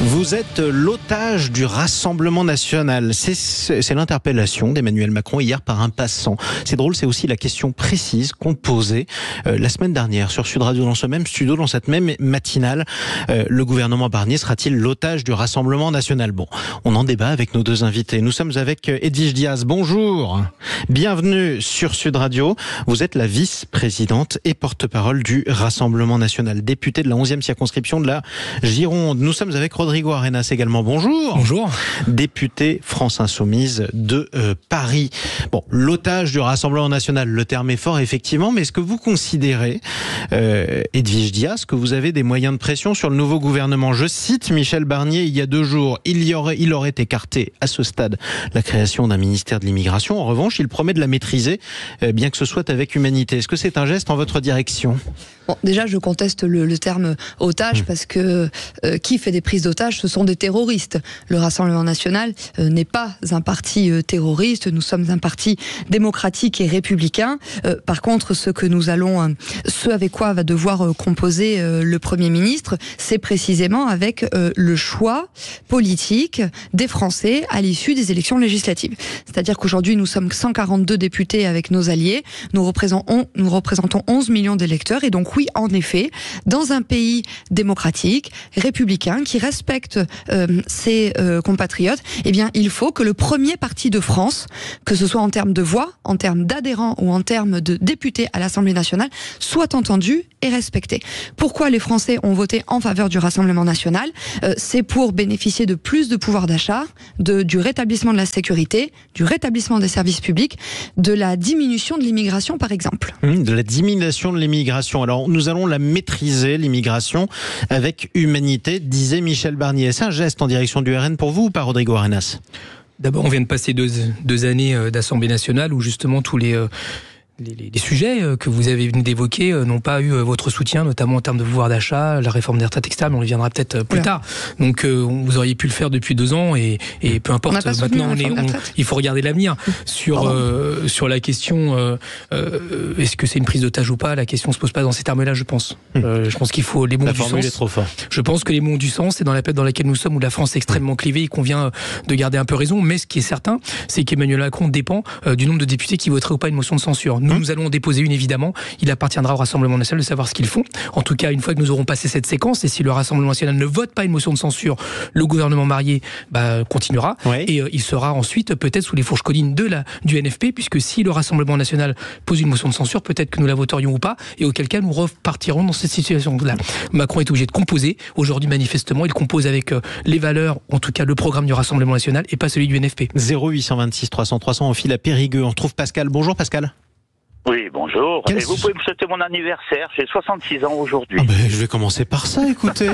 Vous êtes l'otage du Rassemblement national. C'est l'interpellation d'Emmanuel Macron hier par un passant. C'est drôle, c'est aussi la question précise qu'on posait la semaine dernière sur Sud Radio dans ce même studio, dans cette même matinale. Le gouvernement Barnier sera-t-il l'otage du Rassemblement national? Bon, on en débat avec nos deux invités. Nous sommes avec Edwige Diaz. Bonjour. Bienvenue sur Sud Radio. Vous êtes la vice-présidente et porte-parole du Rassemblement national, députée de la 11e circonscription de la Gironde. Nous sommes avec Rodrigo Arenas également. Bonjour. Bonjour. Député France Insoumise de Paris. Bon, l'otage du Rassemblement national, le terme est fort effectivement, mais est-ce que vous considérez, Edwige Diaz, que vous avez des moyens de pression sur le nouveau gouvernement? Je cite Michel Barnier il y a 2 jours. Il aurait écarté à ce stade la création d'un ministère de l'immigration. En revanche, il promet de la maîtriser, bien que ce soit avec humanité. Est-ce que c'est un geste en votre direction? Bon, déjà, je conteste le terme otage parce que qui fait des prises d'otages, ce sont des terroristes. Le Rassemblement national n'est pas un parti terroriste. Nous sommes un parti démocratique et républicain. Par contre, ce avec quoi va devoir composer le Premier ministre, c'est précisément avec le choix politique des Français à l'issue des élections législatives. C'est-à-dire qu'aujourd'hui, nous sommes 142 députés avec nos alliés. Nous représentons 11 millions d'électeurs. Et donc, oui, en effet, dans un pays démocratique, républicain, qui respecte ses compatriotes, eh bien, il faut que le premier parti de France, que ce soit en termes de voix, en termes d'adhérents ou en termes de députés à l'Assemblée nationale, soit entendu et respecté. Pourquoi les Français ont voté en faveur du Rassemblement national? C'est pour bénéficier de plus de pouvoir d'achat, du rétablissement de la sécurité, du rétablissement des services publics, de la diminution de l'immigration, par exemple. De la diminution de l'immigration. Alors, nous allons la maîtriser, l'immigration, avec humanité, disait Michel Barnier. C'est un geste en direction du RN pour vous ou pas, Rodrigo Arenas? D'abord, on vient de passer deux années d'Assemblée nationale où justement tous les sujets que vous avez venu d'évoquer n'ont pas eu votre soutien, notamment en termes de pouvoir d'achat, la réforme des retraites, etc. Mais on y viendra peut-être plus tard. Donc vous auriez pu le faire depuis 2 ans et peu importe. Maintenant, il faut regarder l'avenir. Sur la question, est-ce que c'est une prise d'otage ou pas? La question se pose pas dans ces termes-là, je pense. Je pense qu'il faut les mots du sens. La formule est trop forte. Je pense que les mots du sens, c'est dans la période dans laquelle nous sommes, où la France est extrêmement clivée, il convient de garder un peu raison. Mais ce qui est certain, c'est qu'Emmanuel Macron dépend du nombre de députés qui voteraient ou pas une motion de censure. Nous allons en déposer une, évidemment. Il appartiendra au Rassemblement national de savoir ce qu'ils font. En tout cas, une fois que nous aurons passé cette séquence, et si le Rassemblement national ne vote pas une motion de censure, le gouvernement Barnier continuera. Ouais. Et il sera ensuite peut-être sous les fourches codines du NFP, puisque si le Rassemblement national pose une motion de censure, peut-être que nous la voterions ou pas, et auquel cas nous repartirons dans cette situation-là. Macron est obligé de composer. Aujourd'hui, manifestement, il compose avec les valeurs, en tout cas le programme du Rassemblement national, et pas celui du NFP. 0826 300 300, on file à Périgueux. On retrouve Pascal. Bonjour Pascal. Oui, bonjour. Et vous pouvez me souhaiter mon anniversaire. J'ai 66 ans aujourd'hui. Ah je vais commencer par ça, écoutez.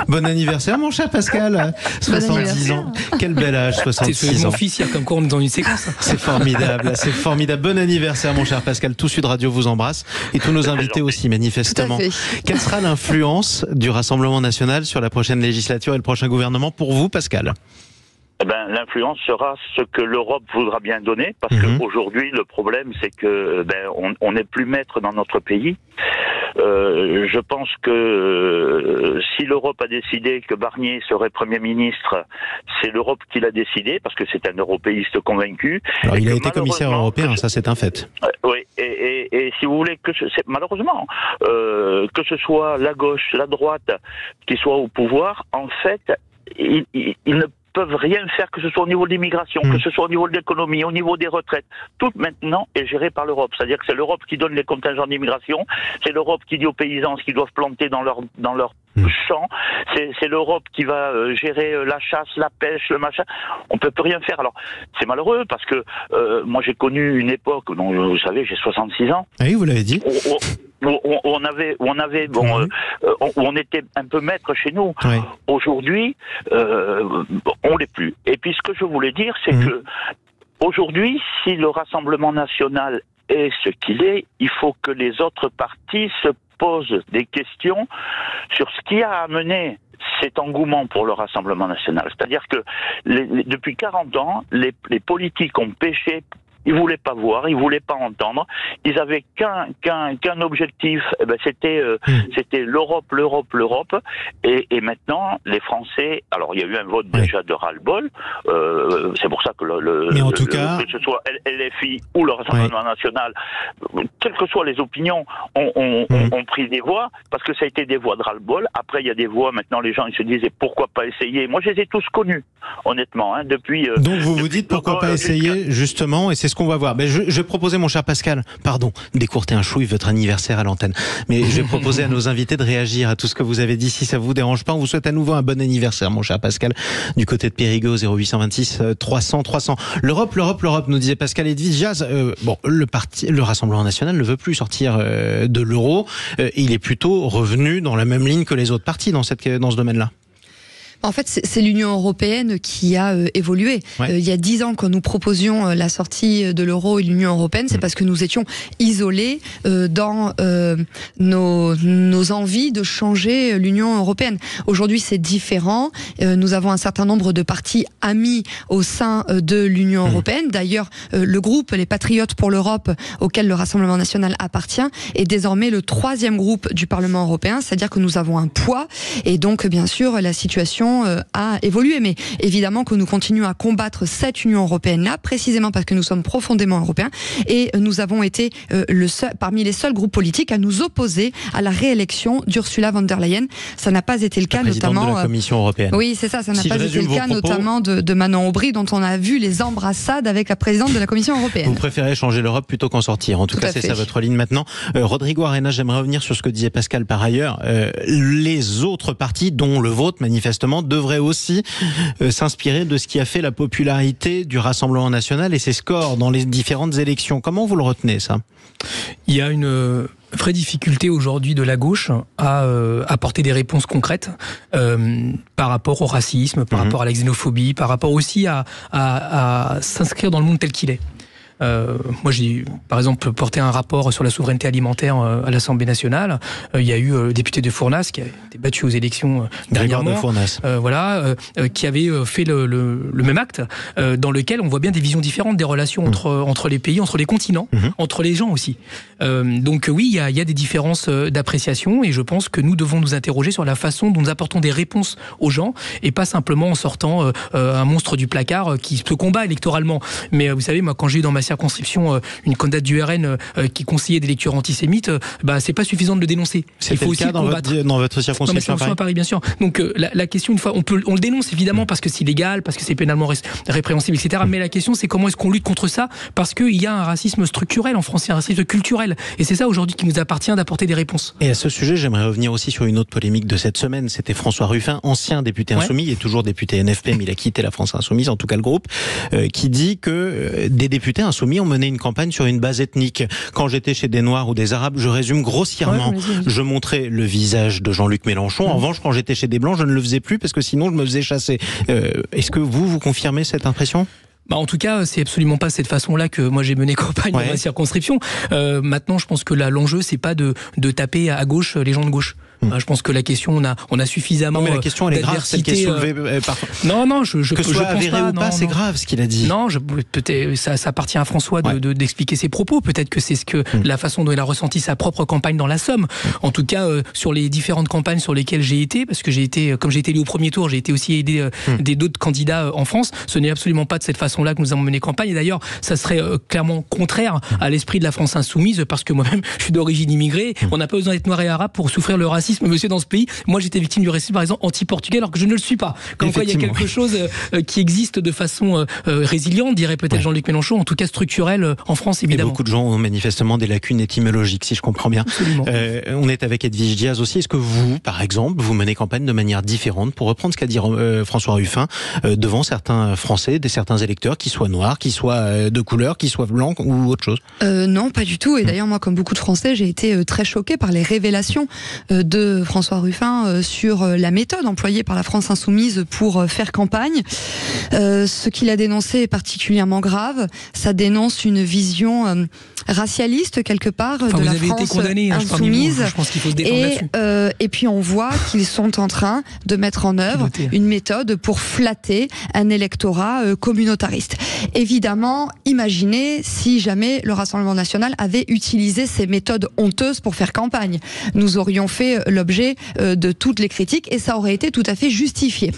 Bon anniversaire, mon cher Pascal. 70 ans. Quel bel âge, 66 ans. Mon fils, il y a comme quoi on est dans une séquence. C'est formidable, c'est formidable. Bon anniversaire, mon cher Pascal. Tout Sud Radio vous embrasse. Et tous nos invités aussi, manifestement. Quelle sera l'influence du Rassemblement national sur la prochaine législature et le prochain gouvernement pour vous, Pascal? L'influence sera ce que l'Europe voudra bien donner, parce qu'aujourd'hui, le problème, c'est que on n'est plus maître dans notre pays. Je pense que si l'Europe a décidé que Barnier serait Premier ministre, c'est l'Europe qui l'a décidé, parce que c'est un européiste convaincu. Alors, il a été commissaire européen, ça c'est un fait. Oui, et si vous voulez, malheureusement, que ce soit la gauche, la droite, qui soit au pouvoir, en fait, ils ne peuvent rien faire, que ce soit au niveau de l'immigration, que ce soit au niveau de l'économie, au niveau des retraites. Tout maintenant est géré par l'Europe. C'est-à-dire que c'est l'Europe qui donne les contingents d'immigration, c'est l'Europe qui dit aux paysans ce qu'ils doivent planter dans leur champs, c'est l'Europe qui va gérer la chasse, la pêche, le machin. On peut plus rien faire. Alors, c'est malheureux parce que moi j'ai connu une époque, dont vous savez, j'ai 66 ans. Oui, vous l'avez dit. Où on était un peu maître chez nous. Oui. Aujourd'hui, on l'est plus. Et puis ce que je voulais dire, c'est que aujourd'hui, si le Rassemblement national est ce qu'il est, il faut que les autres partis se posent des questions sur ce qui a amené cet engouement pour le Rassemblement national. C'est-à-dire que depuis 40 ans, les politiques ont pêché Ils voulaient pas voir, ils voulaient pas entendre. Ils avaient qu'un objectif. C'était l'Europe. Et maintenant, les Français. Alors, il y a eu un vote déjà de ras-le-bol. C'est pour ça que que ce soit LFI ou le Rassemblement national, quelles que soient les opinions, ont pris des voix parce que ça a été des voix de ras-le-bol. Après, il y a des voix. Maintenant, les gens ils se disent et pourquoi pas essayer. Moi, je les ai tous connus, honnêtement, depuis. Donc, vous dites pourquoi pas essayer, justement, et c'est ce qu'on va voir. Mais je vais proposer, mon cher Pascal, pardon, d'écourter un chouille votre anniversaire à l'antenne. Mais je vais proposer à nos invités de réagir à tout ce que vous avez dit, si ça vous dérange pas. On vous souhaite à nouveau un bon anniversaire, mon cher Pascal, du côté de Périgueux, 0826 300 300. L'Europe, nous disait Pascal Edwige Jazz. Le Rassemblement national ne veut plus sortir de l'euro. Il est plutôt revenu dans la même ligne que les autres partis dans ce domaine-là. En fait, c'est l'Union européenne qui a évolué. Il y a 10 ans, quand nous proposions la sortie de l'euro et de l'Union européenne, c'est parce que nous étions isolés dans nos envies de changer l'Union européenne. Aujourd'hui, c'est différent. Nous avons un certain nombre de partis amis au sein de l'Union européenne. D'ailleurs, le groupe Les Patriotes pour l'Europe, auquel le Rassemblement national appartient, est désormais le 3e groupe du Parlement européen. C'est-à-dire que nous avons un poids. Et donc, bien sûr, la situation a évolué, mais évidemment que nous continuons à combattre cette Union européenne-là, précisément parce que nous sommes profondément européens, et nous avons été parmi les seuls groupes politiques à nous opposer à la réélection d'Ursula von der Leyen. Ça n'a pas été le cas, notamment de la Commission européenne. Oui, c'est ça. Ça n'a pas été le cas, notamment de Manon Aubry, dont on a vu les embrassades avec la présidente de la Commission européenne. Vous préférez changer l'Europe plutôt qu'en sortir. En tout cas, c'est ça votre ligne maintenant. Rodrigo Arena, j'aimerais revenir sur ce que disait Pascal par ailleurs. Les autres partis, dont le vôtre manifestement, devrait aussi s'inspirer de ce qui a fait la popularité du Rassemblement national et ses scores dans les différentes élections. Comment vous le retenez, ça ? Il y a une vraie difficulté aujourd'hui de la gauche à apporter des réponses concrètes par rapport au racisme, par rapport à la xénophobie, par rapport aussi à s'inscrire dans le monde tel qu'il est. Moi, j'ai par exemple porté un rapport sur la souveraineté alimentaire à l'Assemblée nationale. Il y a eu le député de Fournas qui a été battu aux élections dernièrement, qui avait fait le même acte, dans lequel on voit bien des visions différentes des relations entre les pays, entre les continents, entre les gens aussi. Donc oui, il y a des différences d'appréciation, et je pense que nous devons nous interroger sur la façon dont nous apportons des réponses aux gens, et pas simplement en sortant un monstre du placard qui se combat électoralement. Mais vous savez, moi, quand j'ai eu dans ma circonscription une candidate du RN qui conseillait des lectures antisémites, c'est pas suffisant de le dénoncer. Il faut aussi le combattre. Dans votre circonscription à Paris, bien sûr. Donc la question, une fois, on le dénonce évidemment parce que c'est illégal, parce que c'est pénalement répréhensible, etc. Mais la question, c'est comment est-ce qu'on lutte contre ça, parce qu'il y a un racisme structurel en France, il y a un racisme culturel, et c'est ça aujourd'hui qui nous appartient d'apporter des réponses. Et à ce sujet, j'aimerais revenir aussi sur une autre polémique de cette semaine. C'était François Ruffin, ancien député insoumis et toujours député NFP, mais il a quitté la France insoumise, en tout cas le groupe, qui dit que des députés insoumis ont mené une campagne sur une base ethnique. Quand j'étais chez des Noirs ou des Arabes, je résume grossièrement, je montrais le visage de Jean-Luc Mélenchon. En revanche, quand j'étais chez des Blancs, je ne le faisais plus parce que sinon je me faisais chasser. Est-ce que vous confirmez cette impression ? En tout cas, c'est absolument pas de cette façon-là que moi j'ai mené campagne dans ma circonscription. Maintenant, je pense que l'enjeu, c'est pas de taper à gauche les gens de gauche. Je pense que la question, on a suffisamment. Non, mais la question, elle est grave, celle qui est soulevée par. Non, que ce soit avéré ou pas, c'est grave ce qu'il a dit. Non, peut-être ça appartient à François d'expliquer ses propos. Peut-être que c'est la façon dont il a ressenti sa propre campagne dans la Somme. En tout cas, sur les différentes campagnes sur lesquelles j'ai été, parce que comme j'ai été élu au premier tour, j'ai été aussi aidé d'autres candidats en France. Ce n'est absolument pas de cette façon-là que nous avons mené campagne. Et d'ailleurs, ça serait clairement contraire à l'esprit de la France insoumise, parce que moi-même, je suis d'origine immigrée. On n'a pas besoin d'être noir et arabe pour souffrir le racisme, monsieur, dans ce pays. Moi, j'étais victime du racisme, par exemple, anti-portugais, alors que je ne le suis pas. Comme quoi, il y a quelque chose qui existe de façon résiliente, dirait peut-être Jean-Luc Mélenchon, en tout cas structurelle en France, évidemment. Et beaucoup de gens ont manifestement des lacunes étymologiques, si je comprends bien. On est avec Edwige Diaz aussi. Est-ce que vous, par exemple, vous menez campagne de manière différente, pour reprendre ce qu'a dit François Ruffin, devant certains Français, certains électeurs, qui soient noirs, qui soient de couleur, qui soient blancs ou autre chose? Non, pas du tout. Et d'ailleurs, moi, comme beaucoup de Français, j'ai été très choquée par les révélations de François Ruffin sur la méthode employée par la France insoumise pour faire campagne. Ce qu'il a dénoncé est particulièrement grave. Ça dénonce une vision racialiste quelque part Enfin, de la vous avez France été condamné, insoumise. je pense qu'il faut se défendre là-dessus. Et puis on voit qu'ils sont en train de mettre en œuvre une méthode pour flatter un électorat communautariste. Évidemment, imaginez si jamais le Rassemblement national avait utilisé ces méthodes honteuses pour faire campagne. Nous aurions fait l'objet de toutes les critiques et ça aurait été tout à fait justifié.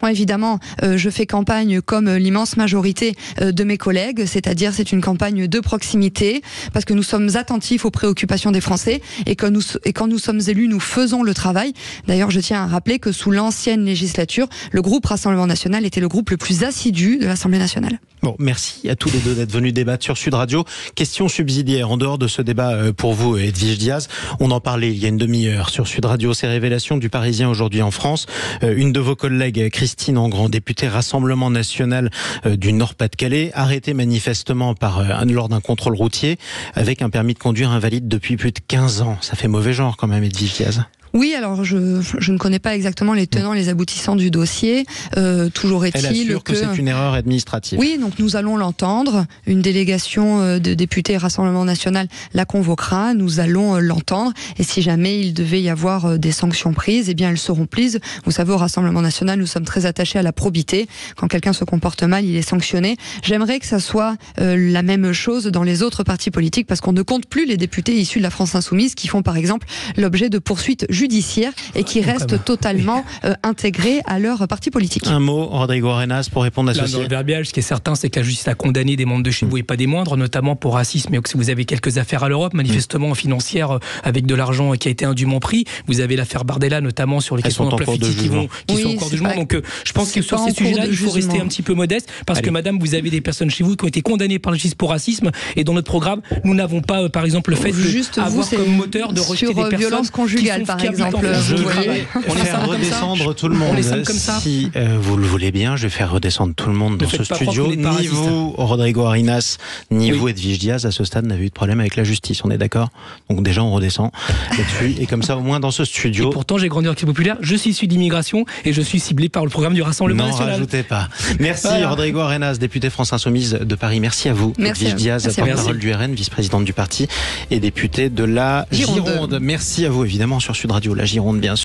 Moi, évidemment, je fais campagne comme l'immense majorité de mes collègues, c'est-à-dire c'est une campagne de proximité parce que nous sommes attentifs aux préoccupations des Français et quand nous sommes élus, nous faisons le travail. D'ailleurs, je tiens à rappeler que sous l'ancienne législature, le groupe Rassemblement national était le groupe le plus assidu de l'Assemblée nationale. Bon, merci à tous les deux d'être venus débattre sur Sud Radio. Question subsidiaire, en dehors de ce débat pour vous, Edwige Diaz, on en parlait il y a une demi-heure sur Sud Radio, ces révélations du Parisien aujourd'hui en France. Une de vos collègues, Christine Engrand, députée Rassemblement national du Nord-Pas-de-Calais, arrêtée manifestement lors d'un contrôle routier avec un permis de conduire invalide depuis plus de 15 ans. Ça fait mauvais genre quand même, Edwige Diaz. Oui, alors je ne connais pas exactement les tenants, les aboutissants du dossier. Toujours est-il Elle assure que c'est une erreur administrative. Oui, donc nous allons l'entendre. Une délégation de députés Rassemblement national la convoquera. Nous allons l'entendre. Et si jamais il devait y avoir des sanctions prises, eh bien elles seront prises. Vous savez, au Rassemblement national, nous sommes très attachés à la probité. Quand quelqu'un se comporte mal, il est sanctionné. J'aimerais que ça soit la même chose dans les autres partis politiques, parce qu'on ne compte plus les députés issus de la France insoumise qui font par exemple l'objet de poursuites judiciaires et qui restent totalement intégrés à leur parti politique. Un mot, Rodrigo Arenas, pour répondre à ceci. Dans le verbiage, ce qui est certain, c'est que la justice a condamné des membres de chez vous et pas des moindres, notamment pour racisme. Et que vous avez quelques affaires à l'Europe, manifestement financières, avec de l'argent qui a été indûment pris. Vous avez l'affaire Bardella, notamment sur les questions d'emploi fictif qui sont encore de jugement. Donc je pense que sur ces sujets-là, il faut rester un petit peu modeste, parce que madame, vous avez des personnes chez vous qui ont été condamnées par la justice pour racisme, et dans notre programme, nous n'avons pas, par exemple, le fait d'avoir comme moteur de rejeter des personnes violence conjugale, par exemple. Je vais faire redescendre tout le monde. Si vous le voulez bien, je vais faire redescendre tout le monde dans ce studio. Ni vous, Rodrigo Arenas, ni vous, Edwige Diaz, à ce stade, n'avez eu de problème avec la justice. On est d'accord? Donc déjà, on redescend là-dessus. Et comme ça, au moins, dans ce studio... Et pourtant, j'ai grandi en quartier populaire. Je suis issu d'immigration et je suis ciblé par le programme du Rassemblement national. Non, rajoutez pas. Merci, Rodrigo Arenas, député France Insoumise de Paris. Merci à vous. Edwige Diaz, porte-parole du RN, vice-présidente du parti et députée de la Gironde. Merci à vous, évidemment, sur Sud Radio, la Gironde, bien sûr.